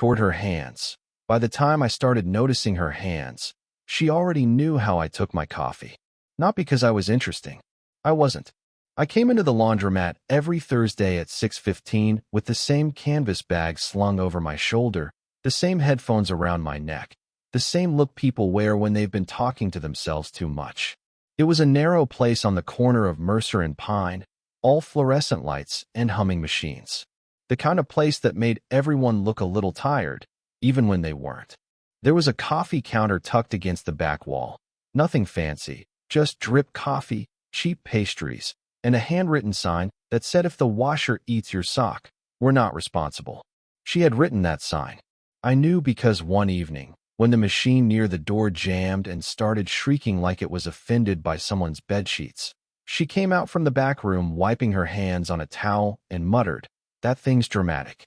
toward her hands. By the time I started noticing her hands, she already knew how I took my coffee. Not because I was interesting. I wasn't. I came into the laundromat every Thursday at 6:15 with the same canvas bag slung over my shoulder, the same headphones around my neck, the same look people wear when they've been talking to themselves too much. It was a narrow place on the corner of Mercer and Pine, all fluorescent lights and humming machines. The kind of place that made everyone look a little tired, even when they weren't. There was a coffee counter tucked against the back wall. Nothing fancy, just drip coffee, cheap pastries, and a handwritten sign that said if the washer eats your sock, we're not responsible. She had written that sign. I knew because one evening, when the machine near the door jammed and started shrieking like it was offended by someone's bedsheets, she came out from the back room wiping her hands on a towel and muttered, "That thing's dramatic."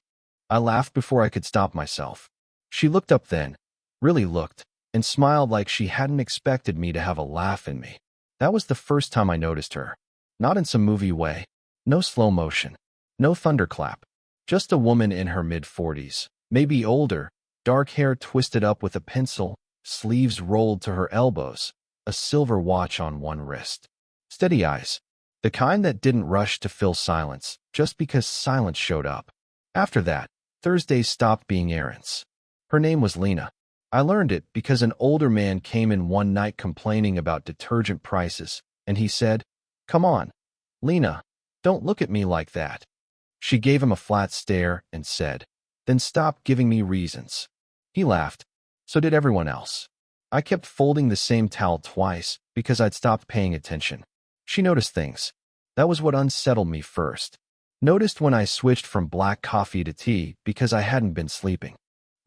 I laughed before I could stop myself. She looked up then, really looked, and smiled like she hadn't expected me to have a laugh in me. That was the first time I noticed her. Not in some movie way. No slow motion. No thunderclap. Just a woman in her mid-40s, maybe older, dark hair twisted up with a pencil, sleeves rolled to her elbows, a silver watch on one wrist. Steady eyes. The kind that didn't rush to fill silence just because silence showed up. After that, Thursdays stopped being errands. Her name was Lena. I learned it because an older man came in one night complaining about detergent prices, and he said, "Come on, Lena, don't look at me like that." She gave him a flat stare and said, "Then stop giving me reasons." He laughed. So did everyone else. I kept folding the same towel twice because I'd stopped paying attention. She noticed things. That was what unsettled me first. Noticed when I switched from black coffee to tea because I hadn't been sleeping.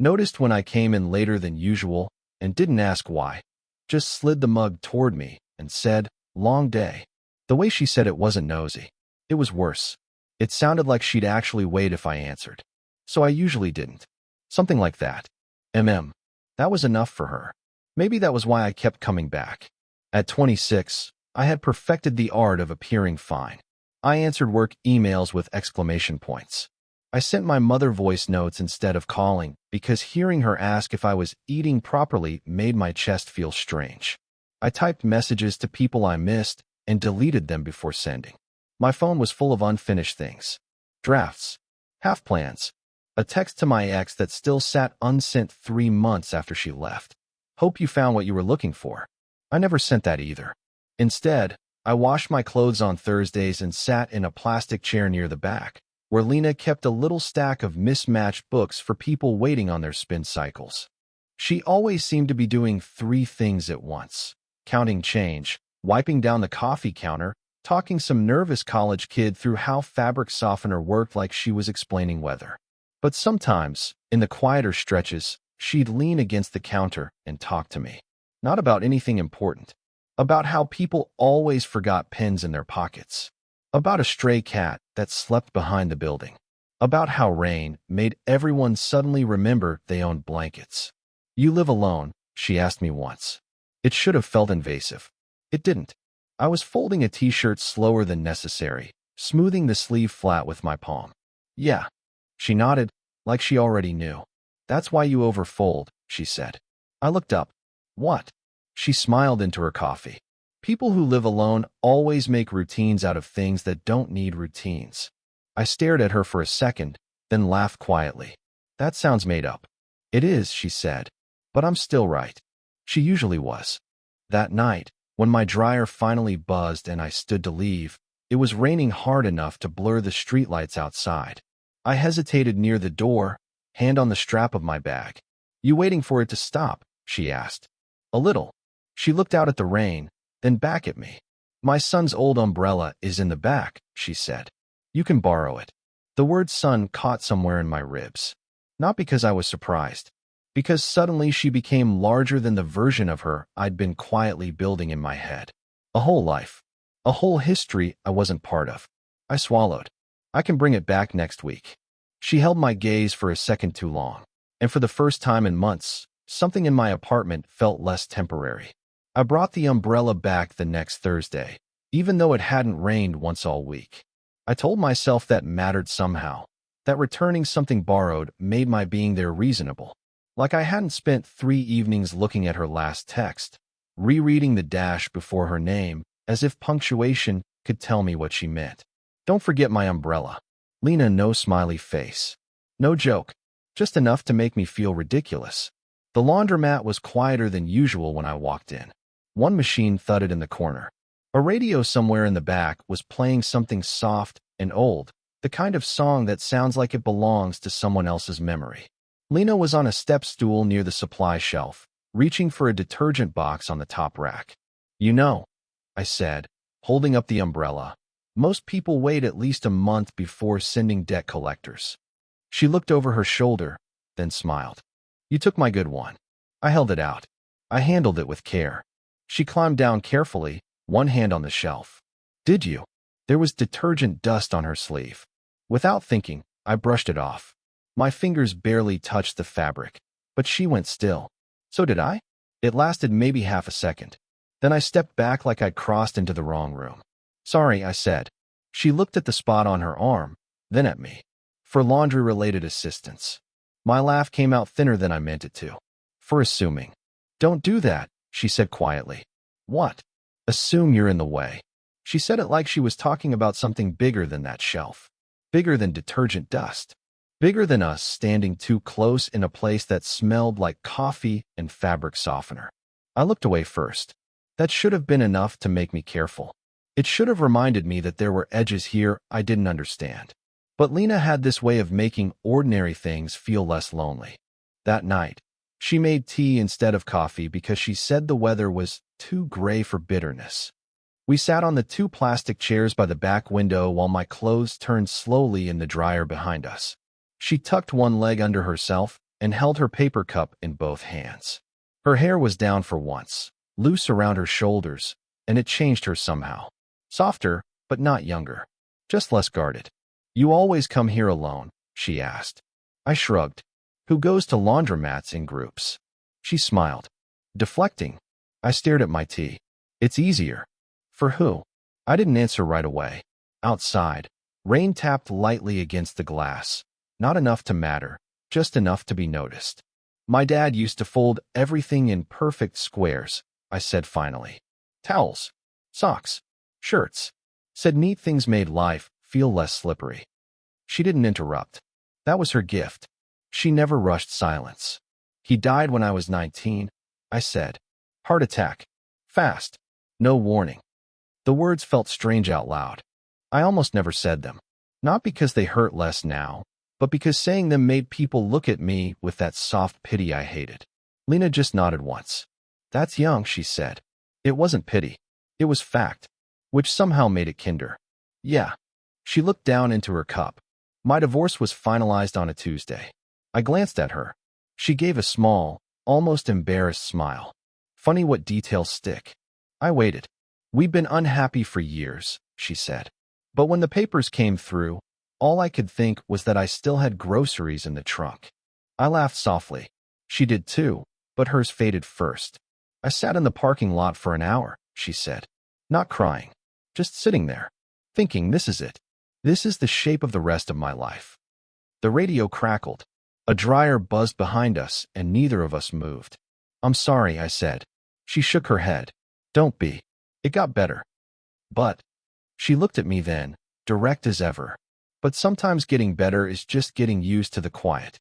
Noticed when I came in later than usual and didn't ask why. Just slid the mug toward me and said, "Long day." The way she said it wasn't nosy. It was worse. It sounded like she'd actually wait if I answered. So I usually didn't. Something like that. That was enough for her. Maybe that was why I kept coming back. At 26, I had perfected the art of appearing fine. I answered work emails with exclamation points. I sent my mother voice notes instead of calling because hearing her ask if I was eating properly made my chest feel strange. I typed messages to people I missed and deleted them before sending. My phone was full of unfinished things. Drafts. Half plans. A text to my ex that still sat unsent 3 months after she left. "Hope you found what you were looking for." I never sent that either. Instead, I washed my clothes on Thursdays and sat in a plastic chair near the back, where Lena kept a little stack of mismatched books for people waiting on their spin cycles. She always seemed to be doing 3 things at once: counting change, wiping down the coffee counter, talking some nervous college kid through how fabric softener worked like she was explaining weather. But sometimes, in the quieter stretches, she'd lean against the counter and talk to me. Not about anything important. About how people always forgot pens in their pockets. About a stray cat that slept behind the building. About how rain made everyone suddenly remember they owned blankets. "You live alone?" she asked me once. It should have felt invasive. It didn't. I was folding a t-shirt slower than necessary, smoothing the sleeve flat with my palm. "Yeah." She nodded, like she already knew. "That's why you overfold," she said. I looked up. "What?" She smiled into her coffee. "People who live alone always make routines out of things that don't need routines." I stared at her for a second, then laughed quietly. "That sounds made up." "It is," she said. "But I'm still right." She usually was. That night, when my dryer finally buzzed and I stood to leave, it was raining hard enough to blur the streetlights outside. I hesitated near the door, hand on the strap of my bag. "You waiting for it to stop?" she asked. "A little." She looked out at the rain, then back at me. "My son's old umbrella is in the back," she said. "You can borrow it." The word son caught somewhere in my ribs. Not because I was surprised. Because suddenly she became larger than the version of her I'd been quietly building in my head. A whole life. A whole history I wasn't part of. I swallowed. "I can bring it back next week." She held my gaze for a second too long, and for the first time in months, something in my apartment felt less temporary. I brought the umbrella back the next Thursday, even though it hadn't rained once all week. I told myself that mattered somehow. that returning something borrowed made my being there reasonable. Like I hadn't spent 3 evenings looking at her last text, rereading the dash before her name, as if punctuation could tell me what she meant. Don't forget my umbrella. Lena, no smiley face. No joke. Just enough to make me feel ridiculous. The laundromat was quieter than usual when I walked in. One machine thudded in the corner. A radio somewhere in the back was playing something soft and old, the kind of song that sounds like it belongs to someone else's memory. Lena was on a step stool near the supply shelf, reaching for a detergent box on the top rack. You know, I said, holding up the umbrella, most people wait at least a month before sending debt collectors. She looked over her shoulder, then smiled. You took my good one. I held it out. I handled it with care. She climbed down carefully, one hand on the shelf. Did you? There was detergent dust on her sleeve. Without thinking, I brushed it off. My fingers barely touched the fabric, but she went still. So did I? It lasted maybe half a second. Then I stepped back like I'd crossed into the wrong room. Sorry, I said. She looked at the spot on her arm, then at me. For laundry-related assistance. My laugh came out thinner than I meant it to. For assuming. Don't do that, she said quietly. What? Assume you're in the way. She said it like she was talking about something bigger than that shelf. Bigger than detergent dust. Bigger than us standing too close in a place that smelled like coffee and fabric softener. I looked away first. That should have been enough to make me careful. It should have reminded me that there were edges here I didn't understand. But Lena had this way of making ordinary things feel less lonely. That night, she made tea instead of coffee because she said the weather was too gray for bitterness. We sat on the 2 plastic chairs by the back window while my clothes turned slowly in the dryer behind us. She tucked one leg under herself and held her paper cup in both hands. Her hair was down for once, loose around her shoulders, and it changed her somehow. Softer, but not younger. Just less guarded. You always come here alone? She asked. I shrugged. Who goes to laundromats in groups? She smiled. Deflecting. I stared at my tea. It's easier. For who? I didn't answer right away. Outside, rain tapped lightly against the glass. Not enough to matter, just enough to be noticed. My dad used to fold everything in perfect squares, I said finally. Towels, socks, shirts. Said neat things made life feel less slippery. She didn't interrupt. That was her gift. She never rushed silence. He died when I was 19, I said. Heart attack. Fast. No warning. The words felt strange out loud. I almost never said them. Not because they hurt less now, but because saying them made people look at me with that soft pity I hated. Lena just nodded once. That's young, she said. It wasn't pity. It was fact, which somehow made it kinder. Yeah. She looked down into her cup. My divorce was finalized on a Tuesday. I glanced at her. She gave a small, almost embarrassed smile. Funny what details stick. I waited. We've been unhappy for years, she said. But when the papers came through, all I could think was that I still had groceries in the trunk. I laughed softly. She did too, but hers faded first. I sat in the parking lot for an hour, she said. Not crying. Just sitting there. Thinking this is it. This is the shape of the rest of my life. The radio crackled. A dryer buzzed behind us, and neither of us moved. I'm sorry, I said. She shook her head. Don't be. It got better. But. She looked at me then, direct as ever. But sometimes getting better is just getting used to the quiet.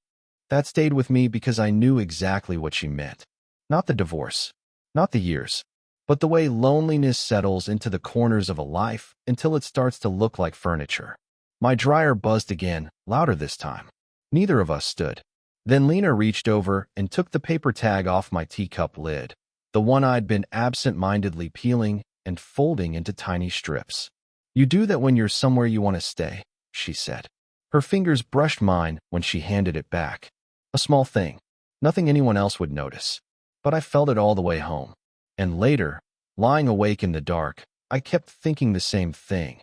That stayed with me because I knew exactly what she meant. Not the divorce. Not the years. But the way loneliness settles into the corners of a life until it starts to look like furniture. My dryer buzzed again, louder this time. Neither of us stood. Then Lena reached over and took the paper tag off my teacup lid, the one I'd been absent-mindedly peeling and folding into tiny strips. You do that when you're somewhere you want to stay, she said. Her fingers brushed mine when she handed it back. A small thing. Nothing anyone else would notice. But I felt it all the way home. And later, lying awake in the dark, I kept thinking the same thing.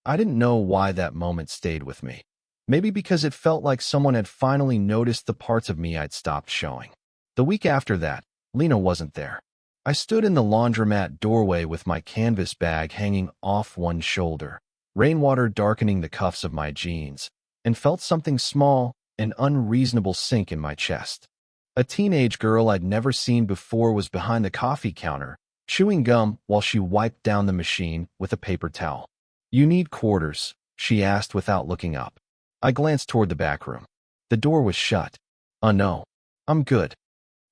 I didn't know why that moment stayed with me. Maybe because it felt like someone had finally noticed the parts of me I'd stopped showing. The week after that, Lena wasn't there. I stood in the laundromat doorway with my canvas bag hanging off one shoulder, rainwater darkening the cuffs of my jeans, and felt something small and unreasonable sink in my chest. A teenage girl I'd never seen before was behind the coffee counter, chewing gum while she wiped down the machine with a paper towel. "You need quarters?" she asked without looking up. I glanced toward the back room. The door was shut. No, I'm good."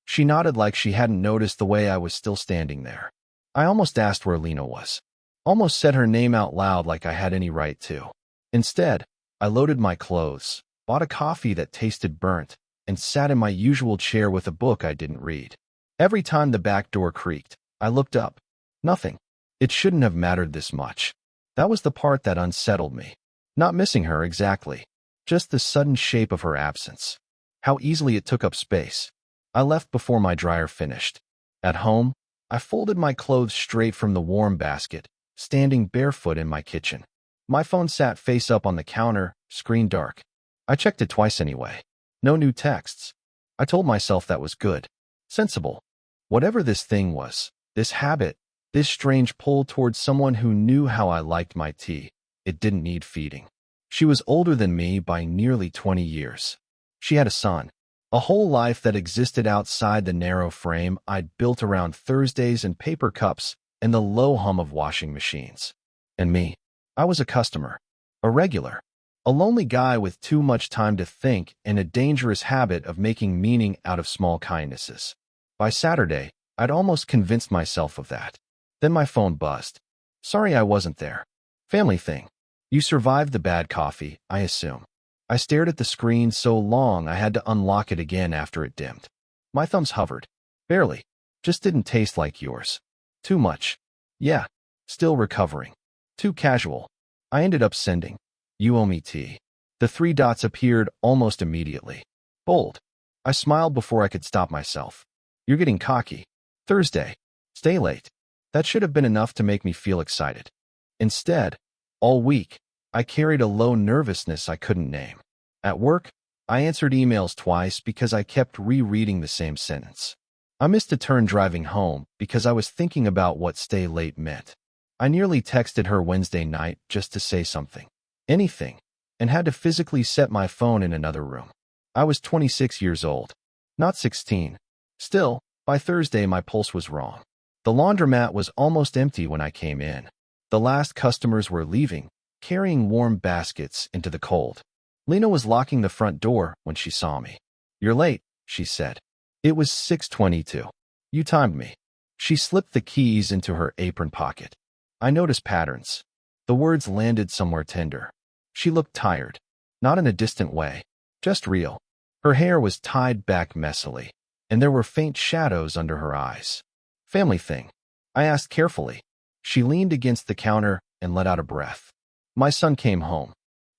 She nodded like she hadn't noticed the way I was still standing there. I almost asked where Lena was. Almost said her name out loud like I had any right to. Instead, I loaded my clothes, bought a coffee that tasted burnt, and sat in my usual chair with a book I didn't read. Every time the back door creaked, I looked up. Nothing. It shouldn't have mattered this much. That was the part that unsettled me. Not missing her exactly. Just the sudden shape of her absence. How easily it took up space. I left before my dryer finished. At home, I folded my clothes straight from the warm basket, standing barefoot in my kitchen. My phone sat face up on the counter, screen dark. I checked it twice anyway. No new texts. I told myself that was good. Sensible. Whatever this thing was, this habit, this strange pull towards someone who knew how I liked my tea, it didn't need feeding. She was older than me by nearly 20 years. She had a son. A whole life that existed outside the narrow frame I'd built around Thursdays and paper cups and the low hum of washing machines. And me, I was a customer, a regular, a lonely guy with too much time to think and a dangerous habit of making meaning out of small kindnesses. By Saturday, I'd almost convinced myself of that. Then my phone buzzed. "Sorry I wasn't there. Family thing. You survived the bad coffee, I assume." I stared at the screen so long I had to unlock it again after it dimmed. My thumbs hovered. "Barely. Just didn't taste like yours. Too much. Yeah. Still recovering. Too casual." I ended up sending. "You owe me tea." The 3 dots appeared almost immediately. Bold. I smiled before I could stop myself. "You're getting cocky. Thursday. Stay late." That should have been enough to make me feel excited. Instead, all week, I carried a low nervousness I couldn't name. At work, I answered emails twice because I kept rereading the same sentence. I missed a turn driving home because I was thinking about what stay late meant. I nearly texted her Wednesday night just to say something. Anything. And had to physically set my phone in another room. I was 26 years old. Not 16. Still, by Thursday my pulse was wrong. The laundromat was almost empty when I came in. The last customers were leaving, carrying warm baskets into the cold. Lena was locking the front door when she saw me. "You're late," she said. It was 6:22. "You timed me." She slipped the keys into her apron pocket. I noticed patterns. The words landed somewhere tender. She looked tired. Not in a distant way. Just real. Her hair was tied back messily, and there were faint shadows under her eyes. "Family thing?" I asked carefully. She leaned against the counter and let out a breath. "My son came home."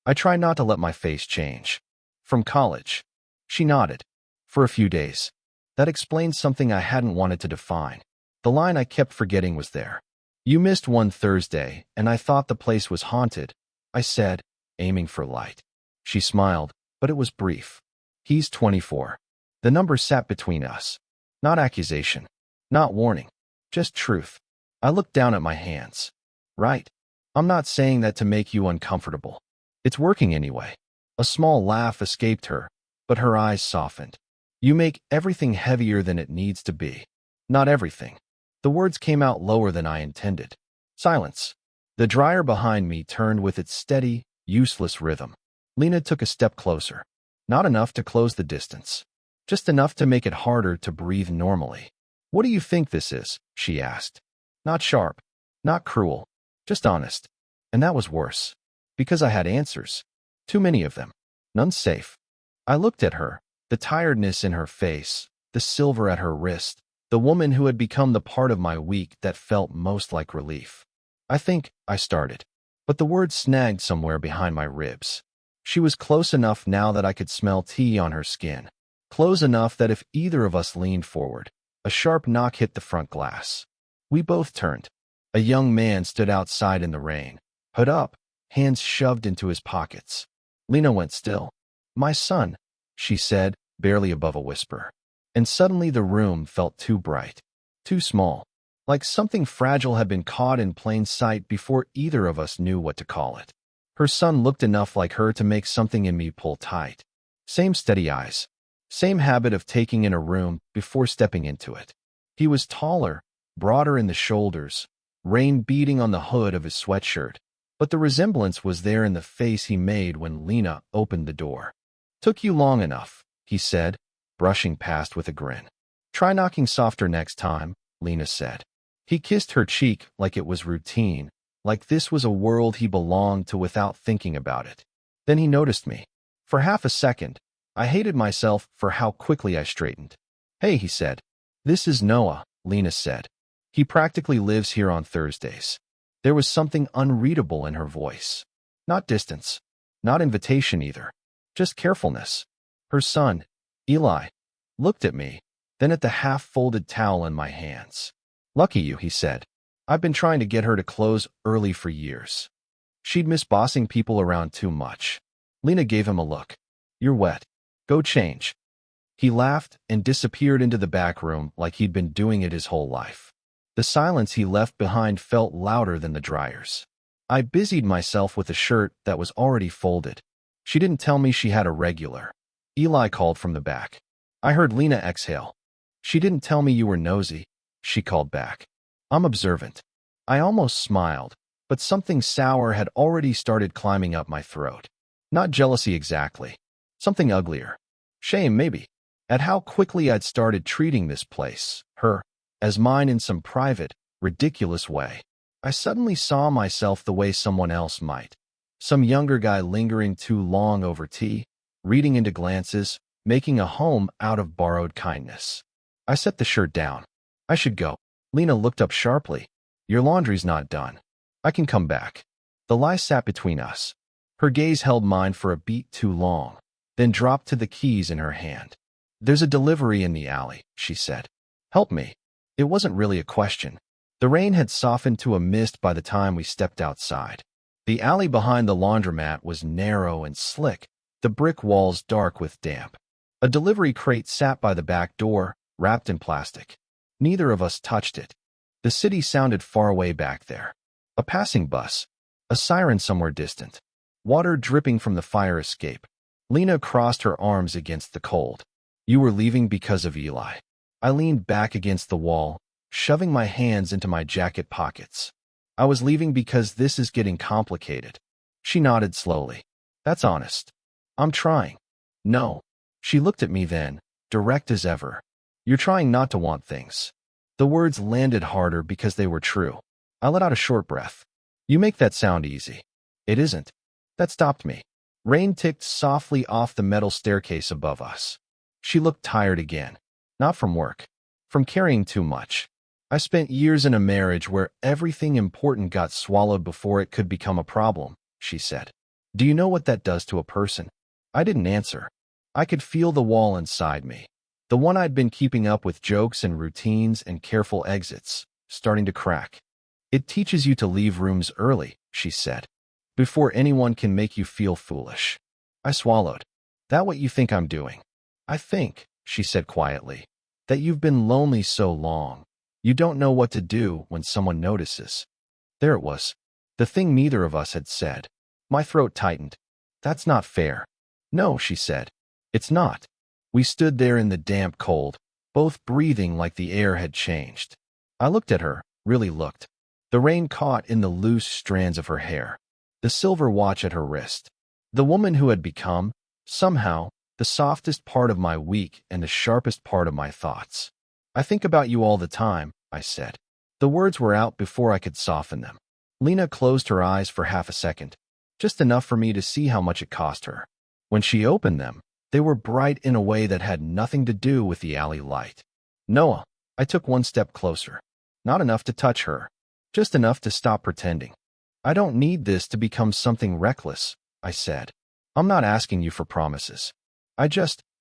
I tried not to let my face change. "From college." She nodded. "For a few days." That explained something I hadn't wanted to define. The line I kept forgetting was there. "You missed one Thursday, and I thought the place was haunted," I said, aiming for light. She smiled, but it was brief. "He's 24. The number sat between us. Not accusation. Not warning. Just truth." I looked down at my hands. "Right. I'm not saying that to make you uncomfortable. It's working anyway." A small laugh escaped her, but her eyes softened. "You make everything heavier than it needs to be." "Not everything." The words came out lower than I intended. Silence. The dryer behind me turned with its steady, useless rhythm. Lena took a step closer. Not enough to close the distance. Just enough to make it harder to breathe normally. "What do you think this is?" she asked. Not sharp. Not cruel. Just honest. And that was worse. Because I had answers. Too many of them. None safe. I looked at her, the tiredness in her face, the silver at her wrist, the woman who had become the part of my week that felt most like relief. "I think," I started. But the word snagged somewhere behind my ribs. She was close enough now that I could smell tea on her skin. Close enough that if either of us leaned forward, a sharp knock hit the front glass. We both turned. A young man stood outside in the rain, hood up, hands shoved into his pockets. Lena went still. "My son," she said, barely above a whisper. And suddenly the room felt too bright, too small, like something fragile had been caught in plain sight before either of us knew what to call it. Her son looked enough like her to make something in me pull tight. Same steady eyes. Same habit of taking in a room before stepping into it. He was taller, broader in the shoulders, rain beating on the hood of his sweatshirt, but the resemblance was there in the face he made when Lena opened the door. "Took you long enough," he said, brushing past with a grin. "Try knocking softer next time," Lena said. He kissed her cheek like it was routine, like this was a world he belonged to without thinking about it. Then he noticed me. For half a second, I hated myself for how quickly I straightened. "Hey," he said. "This is Noah," Lena said. "He practically lives here on Thursdays." There was something unreadable in her voice. Not distance. Not invitation either. Just carefulness. Her son, Eli, looked at me, then at the half-folded towel in my hands. "Lucky you," he said. "I've been trying to get her to close early for years. She'd miss bossing people around too much." Lena gave him a look. "You're wet. Go change." He laughed and disappeared into the back room like he'd been doing it his whole life. The silence he left behind felt louder than the dryers. I busied myself with a shirt that was already folded. "She didn't tell me she had a regular," Eli called from the back. I heard Lena exhale. "She didn't tell me you were nosy," she called back. "I'm observant." I almost smiled, but something sour had already started climbing up my throat. Not jealousy exactly. Something uglier. Shame, maybe. At how quickly I'd started treating this place, her, as mine in some private, ridiculous way. I suddenly saw myself the way someone else might. Some younger guy lingering too long over tea, reading into glances, making a home out of borrowed kindness. I set the shirt down. "I should go." Lena looked up sharply. "Your laundry's not done. I can come back." The lie sat between us. Her gaze held mine for a beat too long, then dropped to the keys in her hand. "There's a delivery in the alley," she said. "Help me." It wasn't really a question. The rain had softened to a mist by the time we stepped outside. The alley behind the laundromat was narrow and slick, the brick walls dark with damp. A delivery crate sat by the back door, wrapped in plastic. Neither of us touched it. The city sounded far away back there. A passing bus. A siren somewhere distant. Water dripping from the fire escape. Lena crossed her arms against the cold. "You were leaving because of Eli." I leaned back against the wall, shoving my hands into my jacket pockets. "I was leaving because this is getting complicated." She nodded slowly. "That's honest." "I'm trying." "No." She looked at me then, direct as ever. "You're trying not to want things." The words landed harder because they were true. I let out a short breath. "You make that sound easy." "It isn't." That stopped me. Rain ticked softly off the metal staircase above us. She looked tired again. Not from work. From carrying too much. "I spent years in a marriage where everything important got swallowed before it could become a problem," she said. "Do you know what that does to a person?" I didn't answer. I could feel the wall inside me. The one I'd been keeping up with jokes and routines and careful exits, starting to crack. "It teaches you to leave rooms early," she said, "before anyone can make you feel foolish." I swallowed. "That what you think I'm doing?" "I think," she said quietly, "that you've been lonely so long. You don't know what to do when someone notices." There it was. The thing neither of us had said. My throat tightened. "That's not fair." "No," she said. "It's not." We stood there in the damp cold, both breathing like the air had changed. I looked at her, really looked. The rain caught in the loose strands of her hair, the silver watch at her wrist. The woman who had become, somehow, the softest part of my week and the sharpest part of my thoughts. "I think about you all the time," I said. The words were out before I could soften them. Lena closed her eyes for half a second, just enough for me to see how much it cost her. When she opened them, they were bright in a way that had nothing to do with the alley light. "Noah." I took one step closer. Not enough to touch her, just enough to stop pretending. "I don't need this to become something reckless," I said. "I'm not asking you for promises.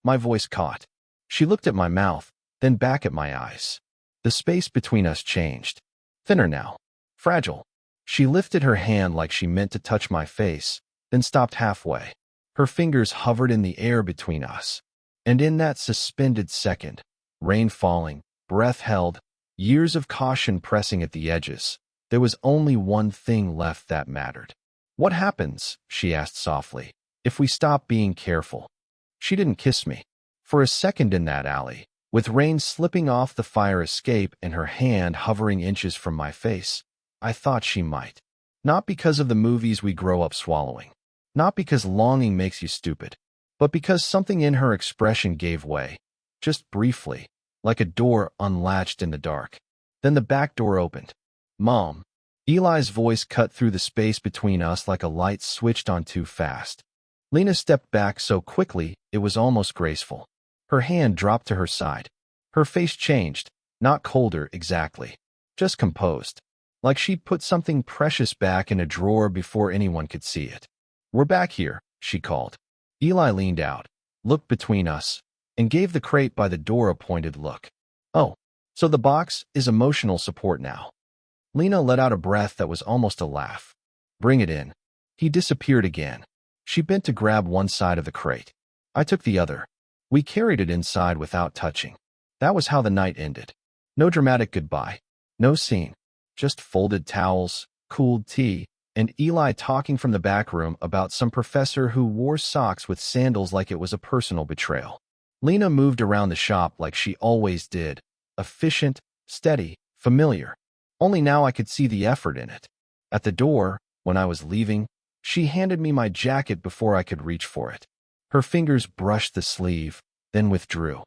My voice caught. She looked at my mouth, then back at my eyes. The space between us changed. Thinner now. Fragile. She lifted her hand like she meant to touch my face, then stopped halfway. Her fingers hovered in the air between us. And in that suspended second, rain falling, breath held, years of caution pressing at the edges, there was only one thing left that mattered. "What happens," she asked softly, "if we stop being careful?" She didn't kiss me. For a second in that alley, with rain slipping off the fire escape and her hand hovering inches from my face, I thought she might. Not because of the movies we grow up swallowing. Not because longing makes you stupid. But because something in her expression gave way. Just briefly, like a door unlatched in the dark. Then the back door opened. "Mom." Eli's voice cut through the space between us like a light switched on too fast. Lena stepped back so quickly it was almost graceful. Her hand dropped to her side. Her face changed, not colder exactly, just composed. Like she'd put something precious back in a drawer before anyone could see it. "We're back here," she called. Eli leaned out, looked between us, and gave the crate by the door a pointed look. "Oh, so the box is emotional support now." Lena let out a breath that was almost a laugh. "Bring it in." He disappeared again. She bent to grab one side of the crate. I took the other. We carried it inside without touching. That was how the night ended. No dramatic goodbye. No scene. Just folded towels, cooled tea, and Eli talking from the back room about some professor who wore socks with sandals like it was a personal betrayal. Lena moved around the shop like she always did. Efficient, steady, familiar. Only now I could see the effort in it. At the door, when I was leaving, she handed me my jacket before I could reach for it. Her fingers brushed the sleeve, then withdrew.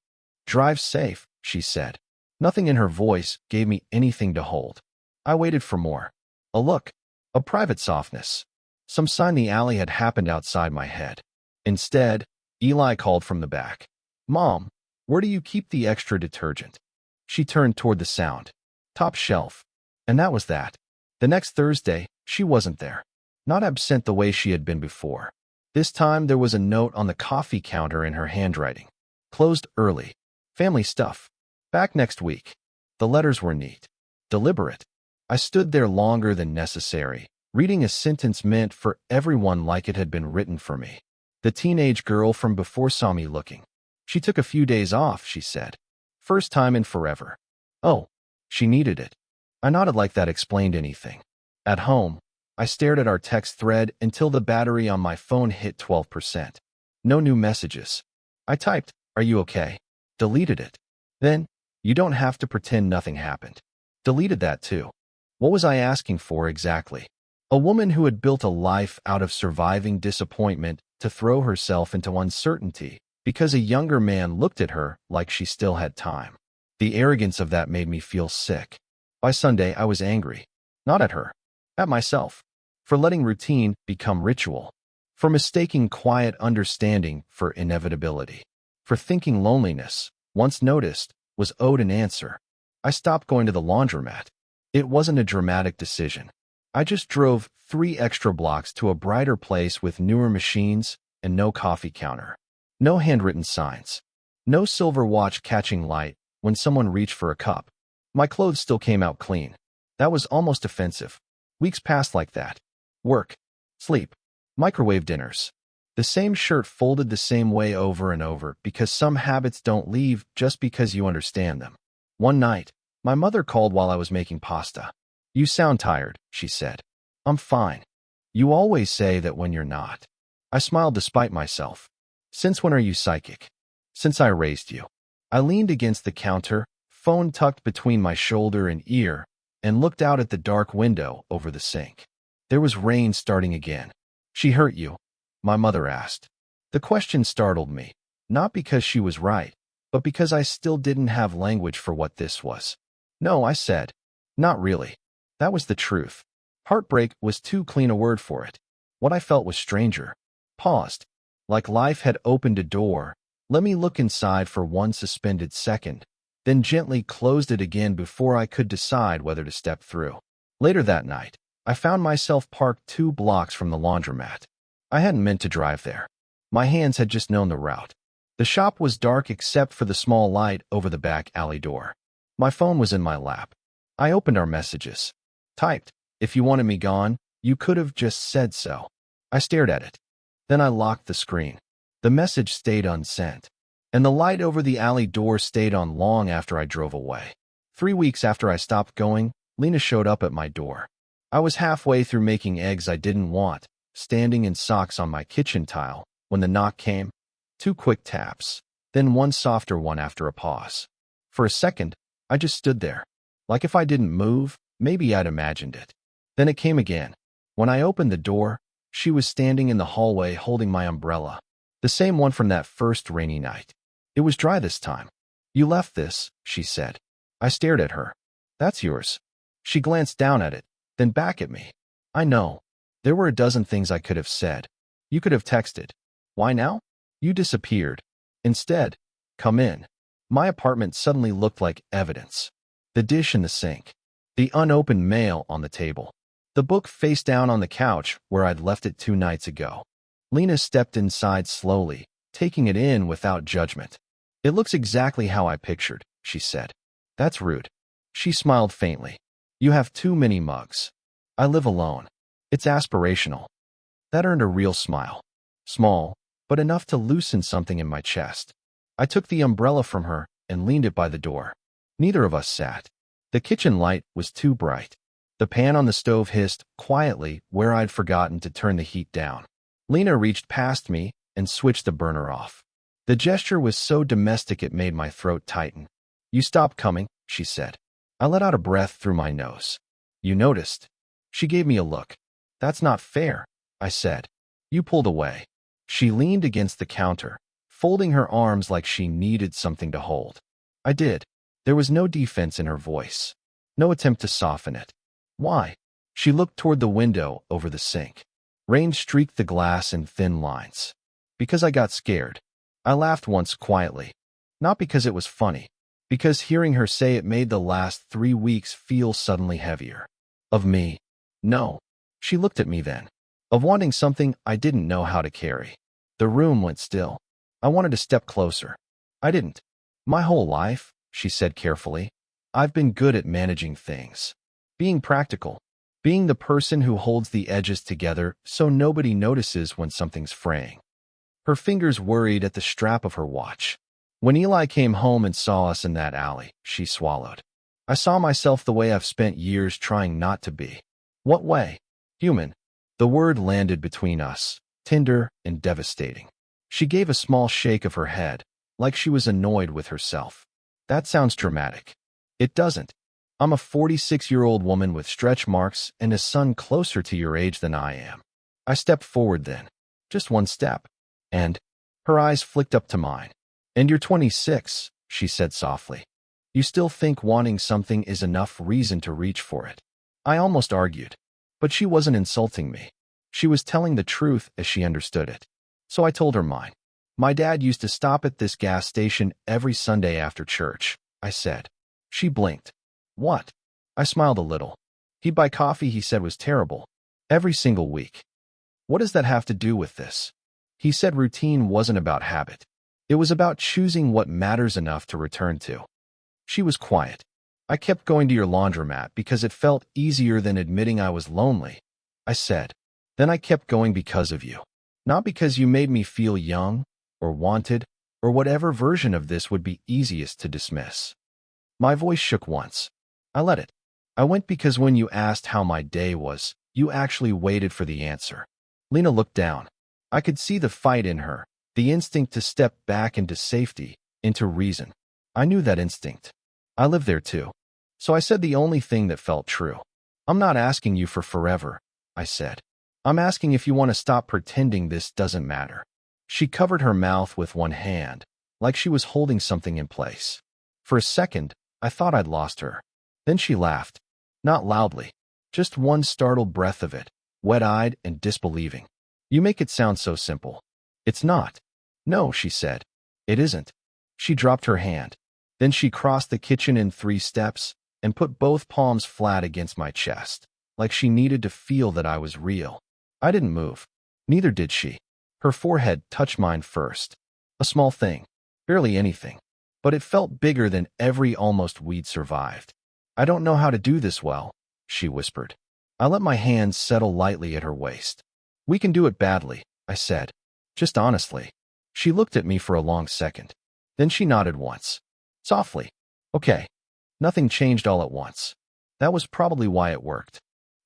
"Drive safe," she said. Nothing in her voice gave me anything to hold. I waited for more. A look. A private softness. Some sign the alley had happened outside my head. Instead, Eli called from the back. "Mom, where do you keep the extra detergent?" She turned toward the sound. "Top shelf." And that was that. The next Thursday, she wasn't there. Not absent the way she had been before. This time there was a note on the coffee counter in her handwriting. "Closed early. Family stuff. Back next week." The letters were neat. Deliberate. I stood there longer than necessary, reading a sentence meant for everyone like it had been written for me. The teenage girl from before saw me looking. She took a few days off, she said. First time in forever. Oh, she needed it. I nodded like that explained anything. At home, I stared at our text thread until the battery on my phone hit 12%. No new messages. I typed, "Are you okay?" Deleted it. Then, "You don't have to pretend nothing happened." Deleted that too. What was I asking for exactly? A woman who had built a life out of surviving disappointment to throw herself into uncertainty because a younger man looked at her like she still had time. The arrogance of that made me feel sick. By Sunday, I was angry. Not at her. At myself. For letting routine become ritual. For mistaking quiet understanding for inevitability. For thinking loneliness, once noticed, was owed an answer. I stopped going to the laundromat. It wasn't a dramatic decision. I just drove 3 extra blocks to a brighter place with newer machines and no coffee counter. No handwritten signs. No silver watch catching light when someone reached for a cup. My clothes still came out clean. That was almost offensive. Weeks passed like that. Work. Sleep. Microwave dinners. The same shirt folded the same way over and over because some habits don't leave just because you understand them. One night, my mother called while I was making pasta. "You sound tired," she said. "I'm fine." "You always say that when you're not." I smiled despite myself. "Since when are you psychic?" "Since I raised you." I leaned against the counter, phone tucked between my shoulder and ear, and looked out at the dark window over the sink. There was rain starting again. "She hurt you?" my mother asked. The question startled me, not because she was right, but because I still didn't have language for what this was. "No," I said. "Not really." That was the truth. Heartbreak was too clean a word for it. What I felt was stranger. Paused. Like life had opened a door, let me look inside for one suspended second, then gently closed it again before I could decide whether to step through. Later that night, I found myself parked 2 blocks from the laundromat. I hadn't meant to drive there. My hands had just known the route. The shop was dark except for the small light over the back alley door. My phone was in my lap. I opened our messages. Typed, "If you wanted me gone, you could have just said so." I stared at it. Then I locked the screen. The message stayed unsent. And the light over the alley door stayed on long after I drove away. 3 weeks after I stopped going, Lena showed up at my door. I was halfway through making eggs I didn't want, standing in socks on my kitchen tile, when the knock came. 2 quick taps, then one softer one after a pause. For a second, I just stood there. Like if I didn't move, maybe I'd imagined it. Then it came again. When I opened the door, she was standing in the hallway holding my umbrella. The same one from that first rainy night. It was dry this time. "You left this," she said. I stared at her. "That's yours." She glanced down at it, then back at me. "I know. There were a dozen things I could have said. You could have texted. Why now? You disappeared. Instead, come in." My apartment suddenly looked like evidence. The dish in the sink. The unopened mail on the table. The book face down on the couch where I'd left it 2 nights ago. Lena stepped inside slowly, taking it in without judgment. "It looks exactly how I pictured," she said. "That's rude." She smiled faintly. "You have too many mugs. I live alone. It's aspirational." That earned a real smile. Small, but enough to loosen something in my chest. I took the umbrella from her and leaned it by the door. Neither of us sat. The kitchen light was too bright. The pan on the stove hissed quietly where I'd forgotten to turn the heat down. Lena reached past me and switched the burner off. The gesture was so domestic it made my throat tighten. "You stopped coming," she said. I let out a breath through my nose. "You noticed." She gave me a look. "That's not fair," I said. "You pulled away." She leaned against the counter, folding her arms like she needed something to hold. I did. There was no defense in her voice. No attempt to soften it. "Why?" She looked toward the window over the sink. Rain streaked the glass in thin lines. "Because I got scared." I laughed once quietly. Not because it was funny. Because hearing her say it made the last 3 weeks feel suddenly heavier. Of me? No. She looked at me then. Of wanting something I didn't know how to carry. The room went still. I wanted to step closer. I didn't. "My whole life," she said carefully, "I've been good at managing things. Being practical. Being the person who holds the edges together so nobody notices when something's fraying." Her fingers worried at the strap of her watch. "When Eli came home and saw us in that alley," she swallowed. "I saw myself the way I've spent years trying not to be." "What way?" "Human." The word landed between us, tender and devastating. She gave a small shake of her head, like she was annoyed with herself. "That sounds dramatic." "It doesn't. I'm a 46-year-old woman with stretch marks and a son closer to your age than I am." I stepped forward then. Just one step. And her eyes flicked up to mine. "And you're 26, she said softly. "You still think wanting something is enough reason to reach for it." I almost argued. But she wasn't insulting me. She was telling the truth as she understood it. So I told her mine. "My dad used to stop at this gas station every Sunday after church," I said. She blinked. "What?" I smiled a little. "He'd buy coffee he said was terrible. Every single week." "What does that have to do with this?" He said routine wasn't about habit. It was about choosing what matters enough to return to. She was quiet. "I kept going to your laundromat because it felt easier than admitting I was lonely," I said. "Then I kept going because of you. Not because you made me feel young, or wanted, or whatever version of this would be easiest to dismiss." My voice shook once. I let it. "I went because when you asked how my day was, you actually waited for the answer." Lena looked down. I could see the fight in her, the instinct to step back into safety, into reason. I knew that instinct. I lived there too. So I said the only thing that felt true. "I'm not asking you for forever," I said. "I'm asking if you want to stop pretending this doesn't matter." She covered her mouth with one hand, like she was holding something in place. For a second, I thought I'd lost her. Then she laughed. Not loudly. Just one startled breath of it, wet-eyed and disbelieving. "You make it sound so simple." "It's not." "No," she said. "It isn't." She dropped her hand. Then she crossed the kitchen in 3 steps and put both palms flat against my chest, like she needed to feel that I was real. I didn't move. Neither did she. Her forehead touched mine first. A small thing. Barely anything. But it felt bigger than every almost we'd survived. "I don't know how to do this well," she whispered. I let my hands settle lightly at her waist. "We can do it badly," I said. Just honestly. She looked at me for a long second. Then she nodded once. Softly. "Okay." Nothing changed all at once. That was probably why it worked.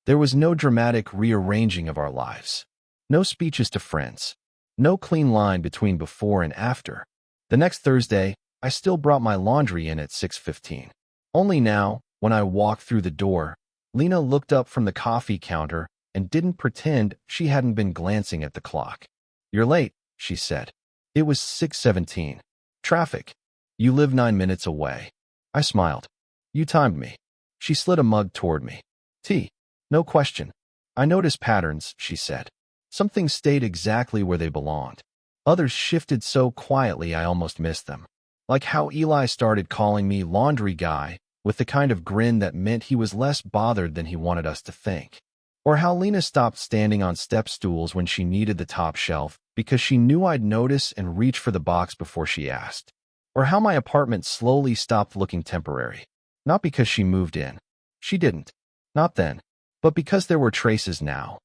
There was no dramatic rearranging of our lives. No speeches to friends. No clean line between before and after. The next Thursday, I still brought my laundry in at 6:15. Only now, when I walked through the door, Lena looked up from the coffee counter and didn't pretend she hadn't been glancing at the clock. "You're late," she said. It was 6:17. "Traffic. You live 9 minutes away." I smiled. "You timed me." She slid a mug toward me. "Tea." "No question." "I notice patterns," she said. Some things stayed exactly where they belonged. Others shifted so quietly I almost missed them. Like how Eli started calling me laundry guy with the kind of grin that meant he was less bothered than he wanted us to think. Or how Lena stopped standing on step stools when she needed the top shelf because she knew I'd notice and reach for the box before she asked. Or how my apartment slowly stopped looking temporary. Not because she moved in. She didn't. Not then. But because there were traces now.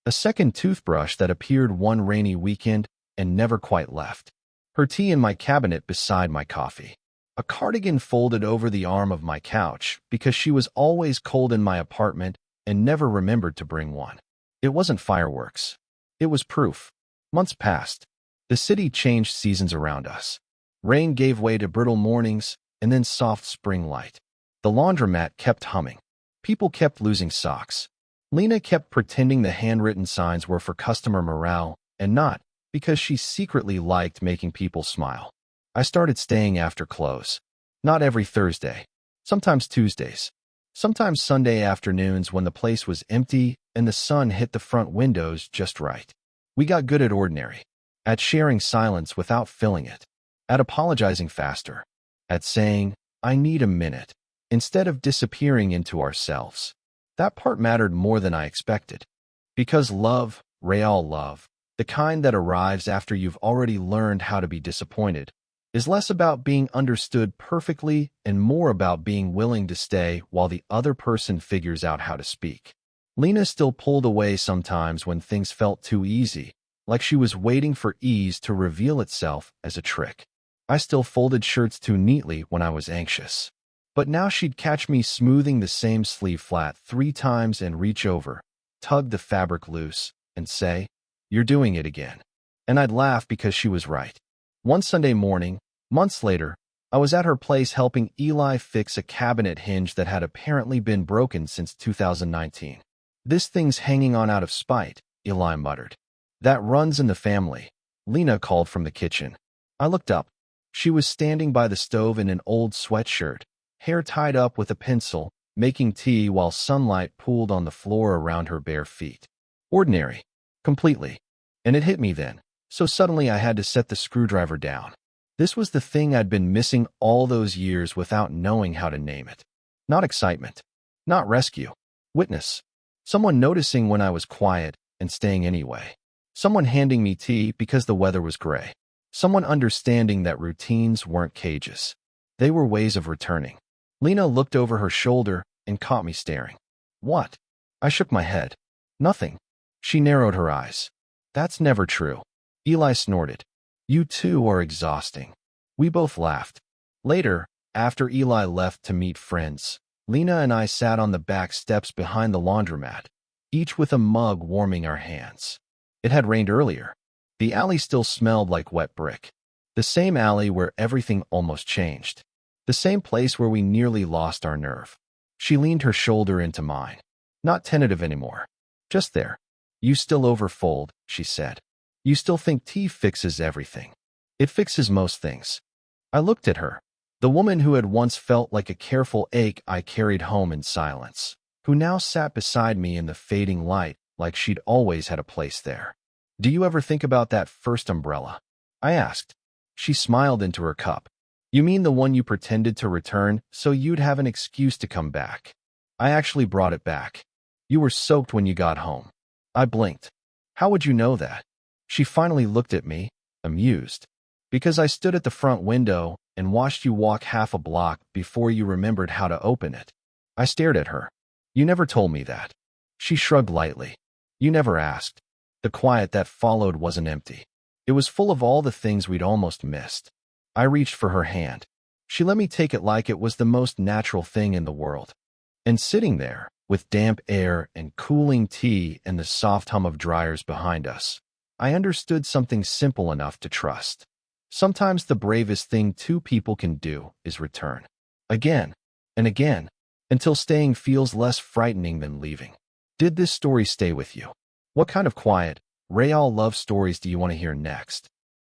A second toothbrush that appeared one rainy weekend and never quite left. Her tea in my cabinet beside my coffee. A cardigan folded over the arm of my couch because she was always cold in my apartment and never remembered to bring one. It wasn't fireworks. It was proof. Months passed. The city changed seasons around us. Rain gave way to brittle mornings and then soft spring light. The laundromat kept humming. People kept losing socks. Lena kept pretending the handwritten signs were for customer morale and not because she secretly liked making people smile. I started staying after close. Not every Thursday. Sometimes Tuesdays. Sometimes Sunday afternoons when the place was empty and the sun hit the front windows just right. We got good at ordinary. At sharing silence without filling it. At apologizing faster. At saying, "I need a minute," instead of disappearing into ourselves. That part mattered more than I expected. Because love, real love, the kind that arrives after you've already learned how to be disappointed, is less about being understood perfectly and more about being willing to stay while the other person figures out how to speak. Lena still pulled away sometimes when things felt too easy, like she was waiting for ease to reveal itself as a trick. I still folded shirts too neatly when I was anxious. But now she'd catch me smoothing the same sleeve flat 3 times and reach over, tug the fabric loose, and say, "You're doing it again." And I'd laugh because she was right. One Sunday morning, months later, I was at her place helping Eli fix a cabinet hinge that had apparently been broken since 2019. "This thing's hanging on out of spite," Eli muttered. "That runs in the family," Lena called from the kitchen. I looked up. She was standing by the stove in an old sweatshirt, hair tied up with a pencil, making tea while sunlight pooled on the floor around her bare feet. Ordinary. Completely. And it hit me then. So suddenly I had to set the screwdriver down. This was the thing I'd been missing all those years without knowing how to name it. Not excitement. Not rescue. Witness. Someone noticing when I was quiet and staying anyway. Someone handing me tea because the weather was gray. Someone understanding that routines weren't cages. They were ways of returning. Lena looked over her shoulder and caught me staring. "What?" I shook my head. "Nothing." She narrowed her eyes. "That's never true." Eli snorted. "You two are exhausting." We both laughed. Later, after Eli left to meet friends, Lena and I sat on the back steps behind the laundromat, each with a mug warming our hands. It had rained earlier. The alley still smelled like wet brick. The same alley where everything almost changed. The same place where we nearly lost our nerve. She leaned her shoulder into mine. Not tentative anymore. Just there. "You still overfold," she said. "You still think tea fixes everything." "It fixes most things." I looked at her. The woman who had once felt like a careful ache I carried home in silence, who now sat beside me in the fading light like she'd always had a place there. "Do you ever think about that first umbrella?" I asked. She smiled into her cup. "You mean the one you pretended to return so you'd have an excuse to come back?" "I actually brought it back. You were soaked when you got home." I blinked. "How would you know that?" She finally looked at me, amused. "Because I stood at the front window and watched you walk half a block before you remembered how to open it." I stared at her. "You never told me that." She shrugged lightly. "You never asked." The quiet that followed wasn't empty. It was full of all the things we'd almost missed. I reached for her hand. She let me take it like it was the most natural thing in the world. And sitting there, with damp air and cooling tea and the soft hum of dryers behind us, I understood something simple enough to trust. Sometimes the bravest thing two people can do is return. Again and again, until staying feels less frightening than leaving. Did this story stay with you? What kind of quiet, real love stories do you want to hear next?